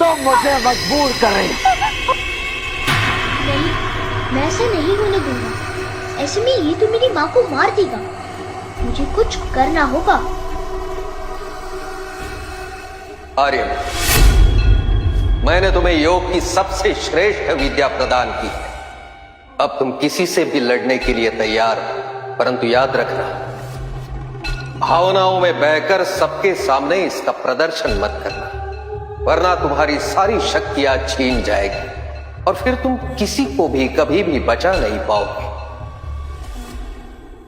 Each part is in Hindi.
तुम मुझे मजबूर कर रही हो। नहीं, मैं ऐसा नहीं होने दूंगा। ऐसे में ये तो मेरी माँ को मार देगा। मुझे कुछ करना होगा। आर्यन, मैंने तुम्हें योग की सबसे श्रेष्ठ विद्या प्रदान की है। अब तुम किसी से भी लड़ने के लिए तैयार हो, परंतु याद रखना, भावनाओं में बहकर सबके सामने इसका प्रदर्शन मत करना, वरना तुम्हारी सारी शक्तियां छीन जाएगी और फिर तुम किसी को भी कभी भी बचा नहीं पाओगे,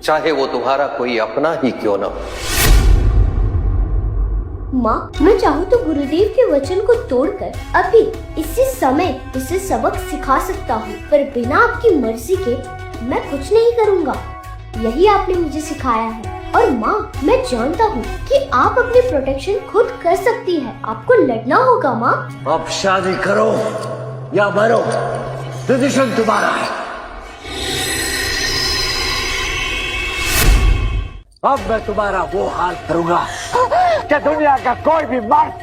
चाहे वो तुम्हारा कोई अपना ही क्यों ना हो। माँ, मैं चाहूँ तो गुरुदेव के वचन को तोड़कर अभी इसी समय इसे सबक सिखा सकता हूँ, पर बिना आपकी मर्जी के मैं कुछ नहीं करूँगा। यही आपने मुझे सिखाया है। और माँ, मैं जानता हूँ कि आप अपनी प्रोटेक्शन खुद कर सकती है। आपको लड़ना होगा माँ। अब शादी करो या मरो, डिसीजन तुम्हारा है। अब मैं तुम्हारा वो हाल करूंगा कि दुनिया का कोई भी मर्द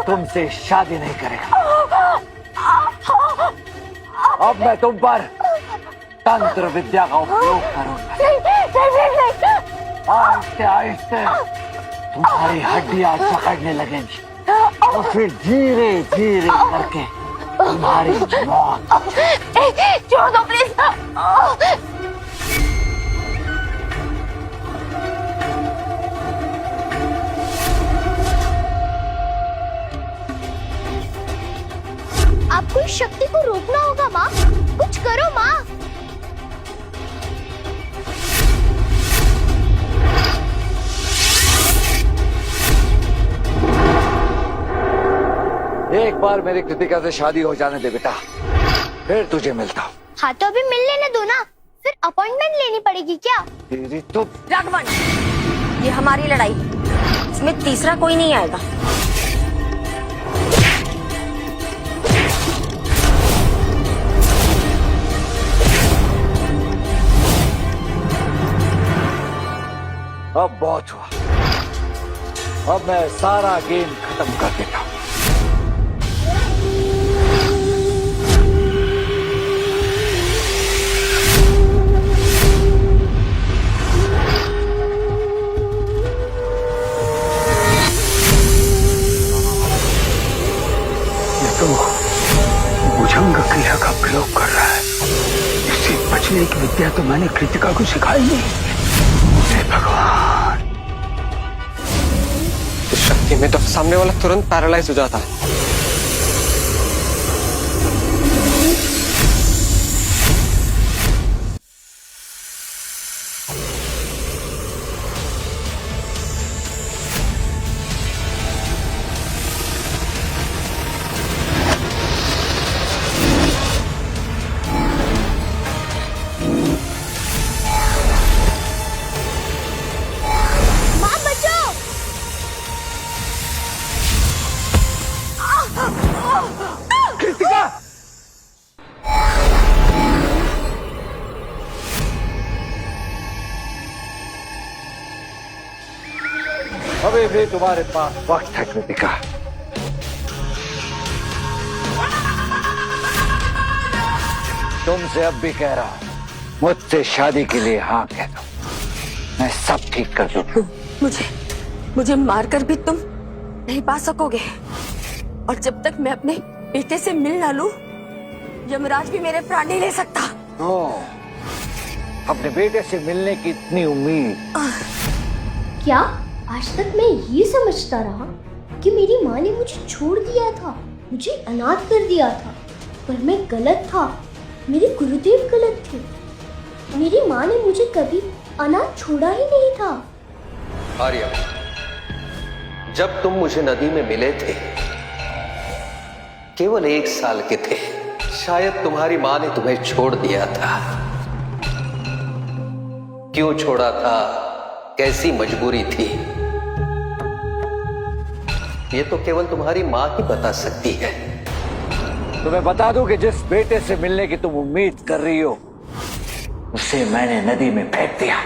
तुमसे शादी नहीं करेगा। अब मैं तुम पर तंत्र विद्या का उपयोग करूंगा। आहिस्ते आहिस्ते तुम्हारी हड्डियां जकड़ने लगेंगी और फिर धीरे धीरे करके तुम्हारी मौत। छोड़ दो प्लीज। आपको इस शक्ति को रोकना होगा माँ। कुछ करो माँ। एक बार मेरी कृतिका से शादी हो जाने दे बेटा, फिर तुझे मिलता हूँ। हाँ तो अभी मिल लेने दो ना, फिर अपॉइंटमेंट लेनी पड़ेगी क्या? तेरी तो राघवन, ये हमारी लड़ाई, इसमें तीसरा कोई नहीं आएगा। अब बहुत हुआ, अब मैं सारा गेम खत्म कर देता हूँ। ये तो भुजंग क्रिया का प्रयोग कर रहा है। इससे बचने की विद्या तो मैंने कृतिका को सिखाई नहीं। हे भगवान, इस शक्ति में तो सामने वाला तुरंत पैरालाइज हो जाता है। अभी भी तुम्हारे पास वक्त है कृतिका। तुमसे अब भी कह रहा हूं, मुझसे शादी के लिए हाँ कह दो, मैं सब ठीक कर दूंगा। मुझे मारकर भी तुम नहीं पा सकोगे, और जब तक मैं अपने बेटे से मिल ना लूं, यमराज भी मेरे प्राण नहीं ले सकता। अपने बेटे से मिलने की इतनी उम्मीद? क्या आज तक मैं ये समझता रहा कि मेरी माँ ने मुझे छोड़ दिया था, मुझे अनाथ कर दिया था, पर मैं गलत था। मेरे गुरुदेव गलत थे। मेरी माँ ने मुझे कभी अनाथ छोड़ा ही नहीं था। आर्या, जब तुम मुझे नदी में मिले थे, केवल 1 साल के थे। शायद तुम्हारी माँ ने तुम्हें छोड़ दिया था। क्यों छोड़ा था, कैसी मजबूरी थी, ये तो केवल तुम्हारी माँ ही बता सकती है। तो मैं बता दूं कि जिस बेटे से मिलने की तुम उम्मीद कर रही हो, उसे मैंने नदी में फेंक दिया।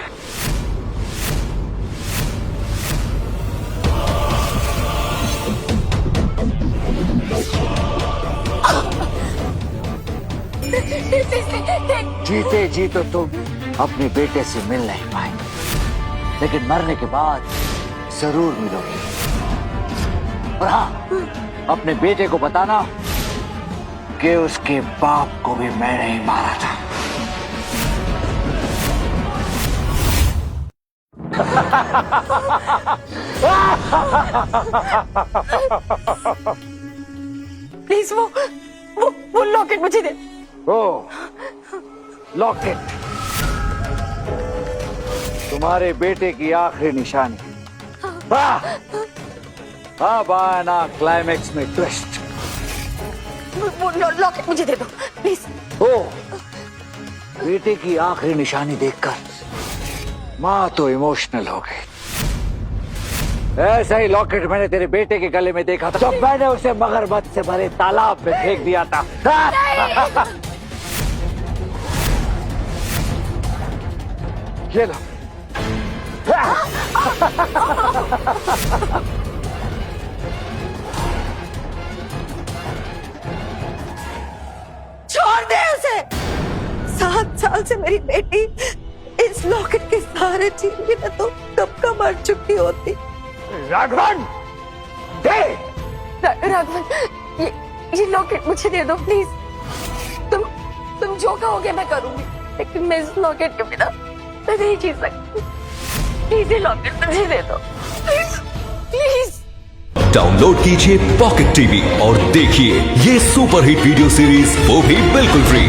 जीते जी तो तुम अपने बेटे से मिल नहीं पाएंगे, लेकिन मरने के बाद जरूर मिलोगे। और हाँ, अपने बेटे को बताना कि उसके बाप को भी मैंने ही मारा था। प्लीज वो लॉकेट मुझे दे। ओ लॉकेट, तुम्हारे बेटे की आखिरी निशानी। वाह, अब आना क्लाइमेक्स में ट्विस्ट। वो लॉकेट मुझे दे दो प्लीज। ओ, बेटे की आखिरी निशानी देखकर माँ तो इमोशनल हो गई। ऐसा ही लॉकेट मैंने तेरे बेटे के गले में देखा था, जब मैंने उसे मगरमच्छ से भरे तालाब में फेंक दिया था। ये लो। छोड़ दे उसे। 7 साल से मेरी बेटी इस लॉकेट के सहारे जी रही है, तो कब का मर चुकी होती। राघवन, दे। राघवन, ये लॉकेट मुझे दे दो प्लीज। तुम जो कहोगे मैं करूंगी, लेकिन मैं इस लॉकेट के बिना मैं नहीं जी सकती। प्लीज ये लॉकेट मुझे दे दो प्लीज प्लीज। डाउनलोड कीजिए पॉकेट टीवी और देखिए ये सुपरहिट वीडियो सीरीज, वो भी बिल्कुल फ्री।